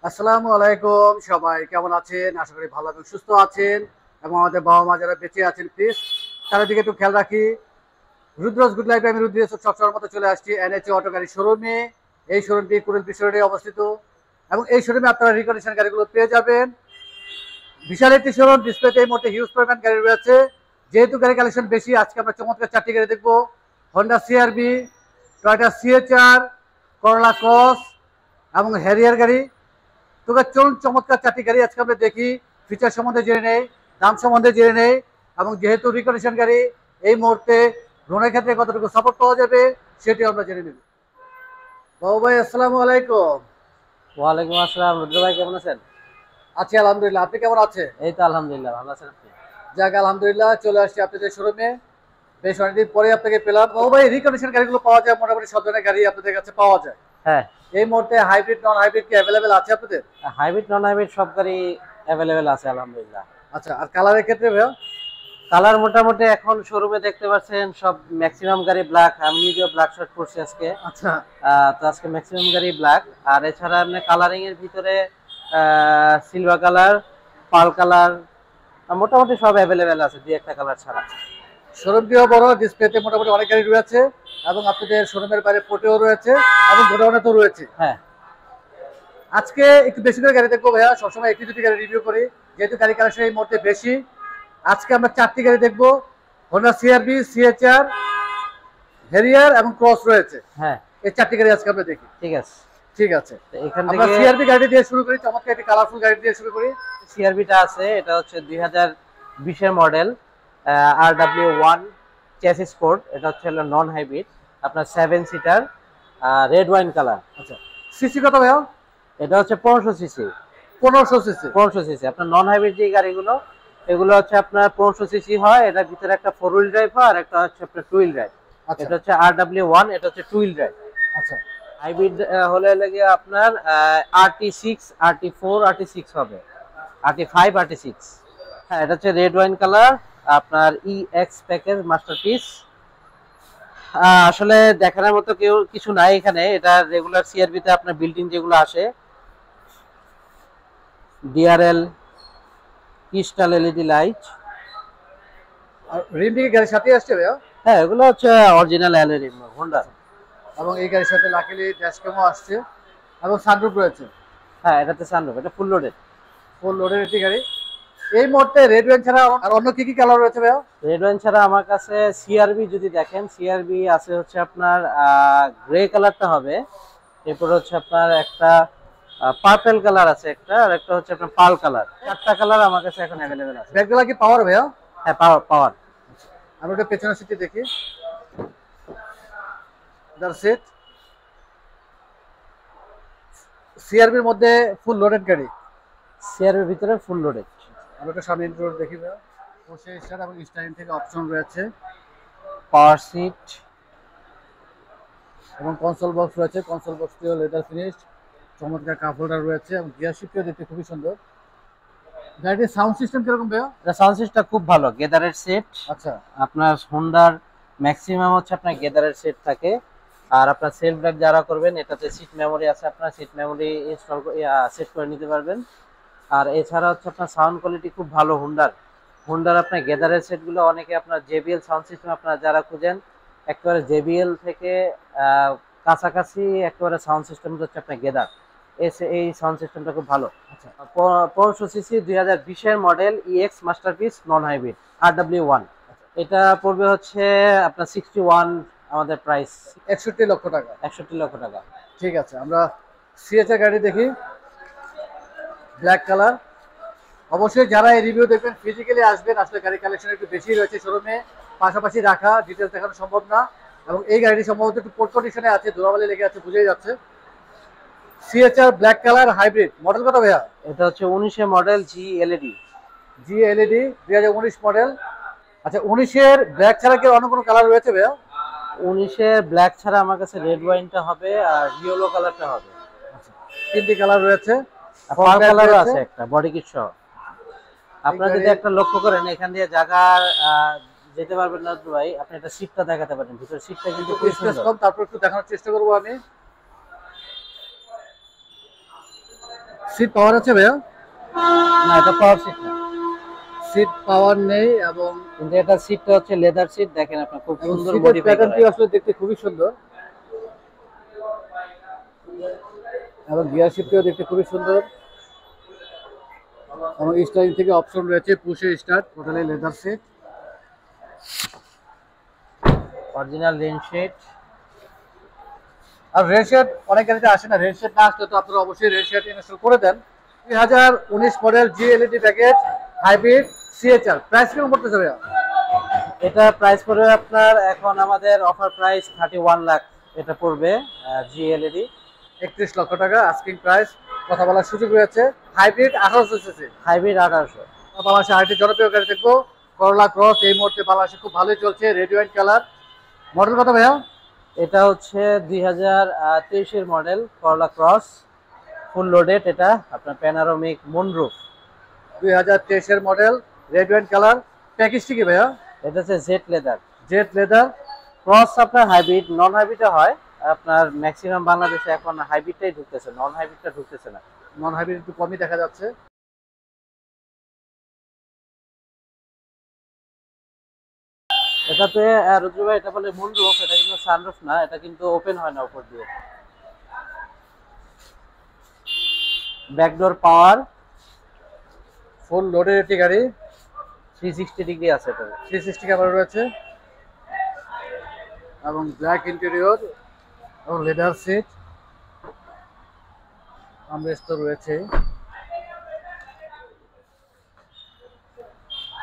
আসসালামু আলাইকুম, সবাই কেমন আছেন? আশা করি ভালো এবং সুস্থ আছেন। এবং আমাদের বাবা মা যারা বেঁচে আছেন, প্লিজ তাদের দিকে একটু খেয়াল রাখি। রুদ্রজ গুড লাইফে আমি রুদ্র সবসময়ের মতো চলে আসছি এনএচএ অটো গাড়ি শোরুমে। এই শোরুমটি কুড়িল রোডে অবস্থিত এবং এই শোরুমে আপনারা রিকন্ডিশন গাড়িগুলো পেয়ে যাবেন। বিশাল একটি শোরুম, ডিসপ্লেতে এই মুহূর্তে হিউজ পরিমাণ গাড়ি রয়েছে। যেহেতু গাড়ি কালেকশন বেশি, আজকে আমরা চমৎকার চারটি গাড়ি দেখবো। হন্ডা সিআরবি, টয়োটা সিএচআর, করলা ক্রস এবং হ্যারিয়ার গাড়ি। তবে চলুন চমৎকার চারটি গাড়ি আজকে আমরা দেখি, ফিচার সম্বন্ধে জেনে নেই, দাম সম্বন্ধে জেনে নেই এবং যেহেতু রিকন্ডিশন গাড়ি এই মুহূর্তে লোনের ক্ষেত্রে কতটুকু সাপোর্ট পাওয়া যাবে সেটি আমরা জেনে নেব। বাবু ভাই আসসালামু আলাইকুম। ওয়ালাইকুম আসসালাম। রুদ্র ভাই কেমন আছেন? আছি আলহামদুলিল্লাহ, আপনি কেমন আছেন? এই তো আলহামদুলিল্লাহ, ভালো আছেন আপনি? যাক আলহামদুলিল্লাহ, চলে আসছি আপনাদের শোরুমে। বেশ অনেকদিন পরে আপনাকে পেলাম। বাবু ভাই, রিকন্ডিশন গাড়িগুলো পাওয়া যায়, মোটামুটি সব ধরনের গাড়ি আপনাদের কাছে পাওয়া যায়। হ্যাঁ, এই মুহূর্তে হাইব্রিড নন হাইব্রিড কি অ্যাভেলেবেল আছে আপনাদের? হাইব্রিড নন হাইব্রিড সব গাড়ি অ্যাভেলেবেল আছে আলহামদুলিল্লাহ। আচ্ছা, আর কালারের ক্ষেত্রে ভাইয়া? কালার মোটামুটি এখন শোরুমে দেখতে পাচ্ছেন সব ম্যাক্সিমাম গাড়ি ব্ল্যাক। আমি নিজেও ব্ল্যাক শার্ট পরছি আজকে। আচ্ছা, তো আজকে ম্যাক্সিমাম গাড়ি ব্ল্যাক। আর এছাড়া আপনি কালারিং এর ভিতরে সিলভার কালার, পার্ল কালার, মোটামুটি সব অ্যাভেলেবেল আছে, দুই একটা কালার ছাড়া। শোরুমটিও বড়, ডিসপ্লেতে মোটামুটি অনেক গাড়ি রয়েছে এবং আপনাদের শোরুমের বাইরে পোর্টেও রয়েছে এবং গোডাউনেও রয়েছে। হ্যাঁ, আজকে একটু বেশি করে গাড়ি দেখবো ভাইয়া, সবসময় একটি দুটি গাড়ি রিভিউ করি, যেহেতু গাড়ি কালেকশন এই মুহূর্তে বেশি। আজকে আমরা চারটি গাড়ি দেখবো। হোন্ডা সিআরবি, সিএচআর, হ্যারিয়ার এবং ক্রস রয়েছে। হ্যাঁ, এই চারটি গাড়ি আজকে আমরা দেখি। ঠিক আছে। ঠিক আছে, তো এখান আমরা থেকে সিআরবি গাড়ি দিয়ে শুরু করি, চমৎকার একটি কালারফুল গাড়ি দিয়ে শুরু করি। সিআরবিটা আছে, এটা হচ্ছে 2020 মডেল, RW1 চ্যাসিস কোড। এটা হচ্ছে নন হাইব্রিড, আপনার 7 সিটার, রেড ওয়াইন কালার। আচ্ছা, সিসি কত ভাইয়া? এটা হচ্ছে 1500 সিসি। 1500 সিসি। 1500 সিসি আপনার নন হাইব্রিড যে গাড়িগুলো, এগুলো হচ্ছে আপনার 1500 সিসি হয়। এটার ভিতরে একটা 4 হুইল ড্রাইভ হয় আর একটা হচ্ছে আপনার 2 হুইল ড্রাইভ। আচ্ছা, এটা হচ্ছে RW1, এটা হচ্ছে 2 হুইল ড্রাইভ। আচ্ছা, হাইব্রিড হলে লাগে আপনার RT6, RT4, RT6 হবে, RT5, RT6। হ্যাঁ, এটা হচ্ছে রেড ওয়াইন কালার, আপনার EX প্যাকেজ মাস্টারপিস। আসলে দেখানোর মতো কেউ কিছু নাই এখানে। এটা রেগুলার সিআরবি তে আপনার বিল্ট ইন যেগুলো আসে, ডিআরএল, ক্রিস্টাল এলইডি লাইট। আর রিম কি গাড়ির সাথে আসছে ভাইয়া? হ্যাঁ, এগুলো হচ্ছে অরিজিনাল অ্যালয় রিম হোন্ডা। এবং এই গাড়ির সাথে লাকিলি ড্যাশক্যামও আসছে এবং সানরুফ রয়েছে। হ্যাঁ, এটাতে সানরুফ, এটা ফুল লোডেড। ফুল লোডের একটি গাড়ি। এই মুহূর্তে রেড ওয়াইন ছাড়া আর অন্য কি কি কালার রয়েছে ভাইয়া? রেড ওয়াইন ছাড়া আমার কাছে সিআরবি যদি দেখেন, সিআরবি আছে হচ্ছে আপনার গ্রে কালারটা হবে, এরপর হচ্ছে আপনার একটা পার্পল কালার আছে একটা, আর একটা হচ্ছে আপনার পার্ল কালার। চারটা কালার আমার কাছে এখন অ্যাভেলেবেল আছে। ব্যাকগুলা কি পাওয়ার ভাইয়া? হ্যাঁ, পাওয়ার পাওয়ার। আমি ওটা পেছনের সিটে দেখি। That's it. সিআরবির মধ্যে ফুল লোডেড গাড়ি। সিআরবির ভিতরে ফুল লোডেড। আমি ওটা সামনে ইন্ট্রোড দেখি ভাইয়া। বসে স্টার্ট এবং স্টার্টিং থেকে অপশন রয়েছে পাওয়ার সিট এবং কনসোল বক্স রয়েছে। কনসোল বক্সটিও লেদার ফিনিশড, চমৎকার কাপ হোল্ডার রয়েছে এবং গিয়ার শিফটটিও দেখতে খুবই সুন্দর। গাড়িটির সাউন্ড সিস্টেম কিরকম ভাইয়া? এটা সাউন্ড সিস্টেম খুব ভালো, গেদারের সেট। আচ্ছা, আপনার হোন্ডার ম্যাক্সিমাম হচ্ছে আপনার গেদারের সেট থাকে। আর আপনার সেলফ ড্রাইভ যারা করবেন, এটাতে সিট মেমোরি আছে, আপনার সিট মেমোরি ইনস্টল সেট করে নিতে পারবেন। আর এছাড়া হচ্ছে আপনার সাউন্ড কোয়ালিটি খুব ভালো হোন্ডার। হোন্ডার আপনার গেদারের সেটগুলো অনেকে আপনার জেবিএল সাউন্ড সিস্টেম আপনারা যারা খুঁজেন, একেবারে জেবিএল থেকে কাছাকাছি একেবারে সাউন্ড সিস্টেম হচ্ছে আপনার গেদার। এই সাউন্ড সিস্টেমটা খুব ভালো। আচ্ছা, 1500 CC 2020 model EX masterpiece non hybrid RW1। এটা পড়বে হচ্ছে আপনার 61 আমাদের প্রাইস। 61 লক্ষ টাকা। 61 লক্ষ টাকা। ঠিক আছে, আমরা সিএচআর গাড়ি দেখি, ব্ল্যাক কালার। অবশ্যই যারা এই রিভিউ দেখবেন ফিজিক্যালি আসবেন, আসলে গাড়ি কালেকশন একটু বেশি রয়েছে শোরুমে, পাশাপাশি রাখা ডিটেলস দেখানো সম্ভব না। এবং এই গাড়িটি সম্ভবত একটু পোর্ট কন্ডিশনে আছে, ধুলাবালি লেগে আছে, বুঝেই যাচ্ছে। সিএচআর ব্ল্যাক কালার হাইব্রিড, মডেল কত ভাইয়া? এটা হচ্ছে 19 মডেল জিএলইডি। জিএলইডি 2019 মডেল। আচ্ছা, 19-এর ব্ল্যাক ছাড়া কি অন্য কোনো কালার রয়েছে ভাইয়া? 19 ব্ল্যাক ছাড়া আমার কাছে রেড ওয়াইনটা হবে আর ইয়েলো কালারটা হবে। আচ্ছা, তিনটি কালার রয়েছে, পার্ল কালারও আছে একটা, বডি কিট সহ। আপনারা যদি একটা লক্ষ্য করেন, এখান দিয়ে জায়গা যেতে পারবেন না ভাই, আপনি একটা সিটটা দেখাতে পারেন, ভিতরে সিটটা কিন্তু খুব সুন্দর। কম, তারপর একটু দেখানোর চেষ্টা করবো আমি। সিট পাওয়ার আছে ভাইয়া? না, এটা পাওয়ার সিট না, সিট পাওয়ার নেই এবং কিন্তু এটা সিটটা হচ্ছে লেদার সিট। দেখেন আপনার খুব সুন্দর সিটের মডিফাই করা। প্যাটার্নটি আসলে দেখতে খুবই সুন্দর এবং গিয়ার শিফটটিও দেখতে খুবই সুন্দর এবং স্টারিং থেকে অপশন রয়েছে push start, totally leather seat, original rain shade. আর রেড শেড অনেক গাড়িতে আসে না, রেড শেড না আসলে তো আপনারা অবশ্যই রেড শেড ইনস্টল করে দেন। 2019 মডেল জিএলইডি প্যাকেজ হাইব্রিড সিএচআর, প্রাইস কেমন পড়তেছে ভাইয়া? এটা প্রাইস পড়বে আপনার এখন আমাদের অফার প্রাইস 31 লাখ এটা পড়বে জিএলইডি। 31 লক্ষ টাকা আস্কিং প্রাইস, কথা বলার সুযোগ রয়েছে। Hybrid 1800 CC, hybrid 1800। বাংলাদেশে আরেকটি জনপ্রিয় গাড়ি দেখবো করলা ক্রস, এই মুহূর্তে বাংলাদেশে খুব ভালোই চলছে, রেড ওয়াইন কালার। মডেল কত ভাইয়া? এটা হচ্ছে 2023 এর মডেল করলা ক্রস, ফুল লোডেড। এটা আপনার প্যানোরামিক মুনরুফ। 2023 এর মডেল, রেড ওয়াইন কালার। প্যাকেজটি কি ভাইয়া? এটা হচ্ছে jet leather. Jet leather. Cross আপনার হাইব্রিড, নন হাইব্রিডে হয় আপনার ম্যাক্সিমাম বাংলাদেশে এখন হাইব্রিডটাই ঢুকতেছে, নন হাইব্রিডটা ঢুকতেছে না। নন হাইব্রিড একটু কমই দেখা যাচ্ছে। এটাতে রুদ্র ভাই এটা বলে মুনরুফ, এটা কিন্তু সানরুফ না, এটা কিন্তু ওপেন হয় না উপর দিয়ে। ব্যাকডোর পাওয়ার, ফুল লোডের একটি গাড়ি, 360 ডিগ্রি আছে এটা। 360 ক্যামেরা রয়েছে এবং ব্ল্যাক ইন্টেরিয়র এবং লেদার সিট, আমরেস্ট তো রয়েছে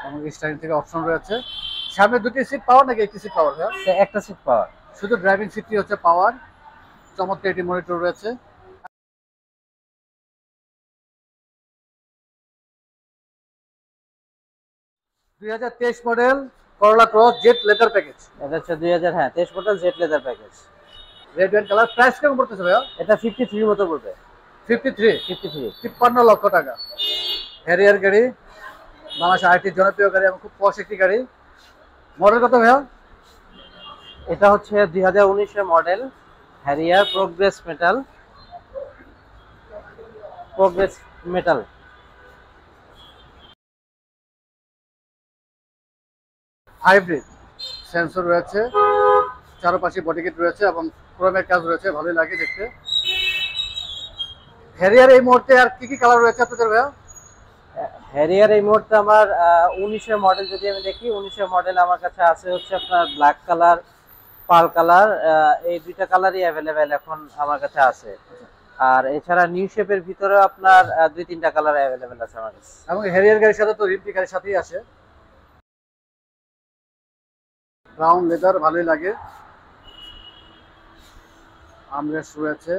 এবং স্টারিং থেকে অপশন রয়েছে। সামনে দুটি সিট পাওয়ার নাকি একটি সিট পাওয়ার ভাইয়া? একটা সিট পাওয়ার। শুধু ড্রাইভিং সিটটি হচ্ছে পাওয়ার। চমৎকার একটি মনিটর রয়েছে। 2023 মডেল করলা ক্রস জেট লেদার প্যাকেজ। এটা হচ্ছে 2023 model jet leather package, red wine colour. Price কেমন পড়তেছে ভাইয়া? এটা 53 মতো পড়বে। 53, 53। 53 লক্ষ টাকা। হ্যারিয়ার গাড়ি, বাংলাদেশের আরেকটি জনপ্রিয় গাড়ি এবং খুব পশ একটি গাড়ি। মডেল কত ভাইয়া? এটা হচ্ছে 2019 এর model Harrier progress metal, progress metal. Hybrid, sensor রয়েছে, চারপাশে বডি কিট রয়েছে এবং ক্রোমের কাজ রয়েছে, ভালোই লাগে দেখতে। হ্যারিয়ার এই মুহূর্তে আর কি কি কালার রয়েছে আপনাদের ভাইয়া? হ্যারিয়ার এই মুহূর্তে আমার 19 এর মডেল যদি আমি দেখি, 19 এর মডেল আমার কাছে আছে হচ্ছে আপনার ব্ল্যাক কালার, পার্ল কালার, এই দুইটা কালারই অ্যাভেলেবেল এখন আমার কাছে আছে। আর এছাড়া নিউ শেপের ভিতরে আপনার 2-3টা কালার অ্যাভেলেবেল আছে আমার কাছে। এবং হ্যারিয়ার গাড়ির সাথে তো রিমটি গাড়ির সাথেই আসে। ব্রাউন লেদার, ভালোই লাগে। আমরেস্ট রয়েছে।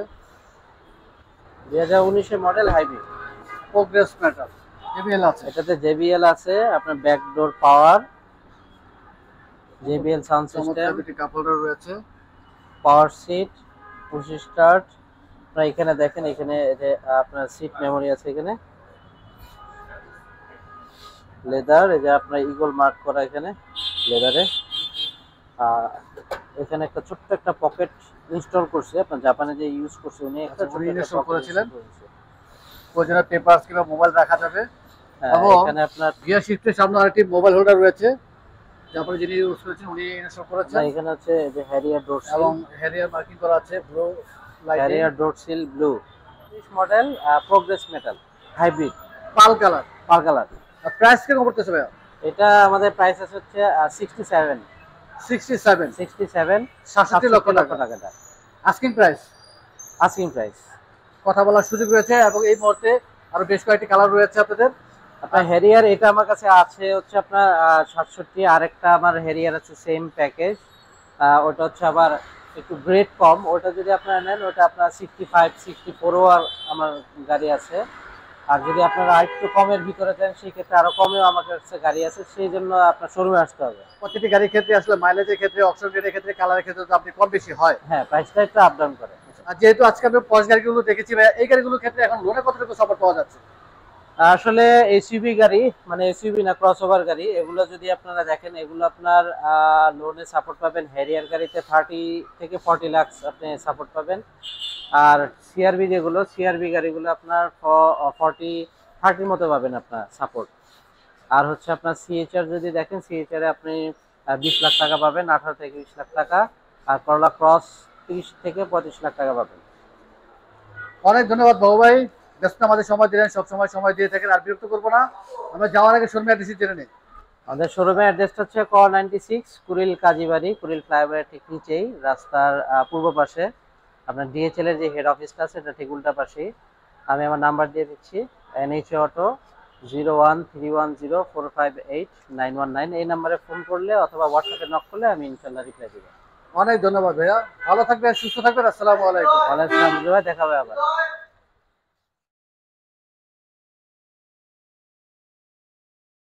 2019 এর model hybrid, progress metal, JBL আছে। এটাতে জেবিএল আছে, আপনার ব্যাকডোর পাওয়ার, জেবিএল সাউন্ড সিস্টেম, দুটি কাপ হোল্ডার রয়েছে, পাওয়ার সিট, পুশ স্টার্ট। আপনারা এখানে দেখেন, এখানে যে আপনার সিট মেমোরি আছে, এখানে লেদার, এই যে আপনার ইগল মার্ক করা এখানে লেদারে। এখানে একটা ছোট্ট একটা পকেট ইনস্টল করছে, আপনার জাপানে যে ইউজ করছে উনি একটা ছোট্ট একটা ইনস্টল pocket করেছিলেন, install করেছে। প্রয়োজনীয় পেপারস কিংবা মোবাইল রাখা যাবে। হ্যাঁ, এবং এখানে আপনার গিয়ার শিফটের সামনে আরেকটি মোবাইল হোল্ডার রয়েছে, জাপানে যিনি ইউজ করেছেন উনি ইনস্টল করেছেন। এখানে হচ্ছে যে হ্যারিয়ার ডোর সিল, এবং হ্যারিয়ার মার্কিং করা আছে, blue light, Harrier door sill blue. 20 model progress metal hybrid, pearl colour. Pearl colour. Price কেমন পড়তেছে ভাইয়া? এটা আমাদের প্রাইস আছে হচ্ছে 67 67 লক্ষ টাকা টাকাটা আস্কিং প্রাইস। Asking price. কথা বলার সুযোগ রয়েছে এবং এই মুহূর্তে আরো বেশ কয়েকটি কালার রয়েছে আপনাদের। আপনার হ্যারিয়ার এটা আমার কাছে আছে হচ্ছে আপনার 67, আরেকটা আমার হ্যারিয়ার আছে সেম প্যাকেজ, ওটা হচ্ছে আবার একটু গ্রেড কম, ওটা যদি আপনারা নেন ওটা আপনার 65, 64ও আর আমার গাড়ি আছে। আর যদি আপনারা আরেকটু কমের ভিতরে চান সেই ক্ষেত্রে আরো কমেও আমার কাছে গাড়ি আছে, সেই জন্য আপনার শোরুমে আসতে হবে। প্রতিটি গাড়ির ক্ষেত্রে আসলে মাইলেজের ক্ষেত্রে, অপশন রেটের ক্ষেত্রে, কালারের ক্ষেত্রে তো আপনি কম বেশি হয়। হ্যাঁ, প্রাইসটা একটু আপ ডাউন করে। আর যেহেতু আজকে আমরা পশ গাড়িগুলো দেখেছি ভাইয়া, এই গাড়িগুলোর ক্ষেত্রে এখন লোনে কতটুকু সাপোর্ট পাওয়া যাচ্ছে? আসলে এসইউভি গাড়ি মানে এসইউভি না ক্রসওভার গাড়ি, এগুলো যদি আপনারা দেখেন এগুলো আপনার লোনে সাপোর্ট পাবেন। হ্যারিয়ার গাড়িতে 30 থেকে 40 লাখ আপনি সাপোর্ট পাবেন। আর সিআরবি যেগুলো সিআরবি গাড়িগুলো আপনার 30 মতো পাবেন আপনার সাপোর্ট। আর হচ্ছে আপনার সিএইচআর যদি দেখেন সিএইচআর এ আপনি 20 লাখ টাকা পাবেন, 18 থেকে 20 লাখ টাকা। আর করলা ক্রস 30 থেকে 35 লাখ টাকা পাবেন। অনেক ধন্যবাদ বাবু ভাই, ব্যস্ত আমাদের সময় দিলেন, সব সময় দিয়ে থাকেন, আর বিরক্ত করবো না। আমরা যাওয়ার আগে শোরুমে অ্যাড্রেস জেনে নিই। আমাদের শোরুমের অ্যাড্রেসটা হচ্ছে ক 96 কুড়িল কাজীবাড়ি, কুড়িল ফ্লাইওভারের ঠিক নিচেই রাস্তার পূর্ব পাশে। আপনার ডিএচএল এর যে হেড অফিসটা আছে এটা ঠিক উল্টা পাশেই। আমি আমার নাম্বার দিয়ে দিচ্ছি, এনএইচ অটো 01310458919। এই নাম্বারে ফোন করলে অথবা হোয়াটসঅ্যাপে নক করলে আমি ইনশাল্লাহ রিপ্লাই দিব। অনেক ধন্যবাদ ভাইয়া, ভালো থাকবেন, সুস্থ থাকবেন। আসসালামু আলাইকুম। ওয়ালাইকুম আসসালাম, দেখা হবে আবার।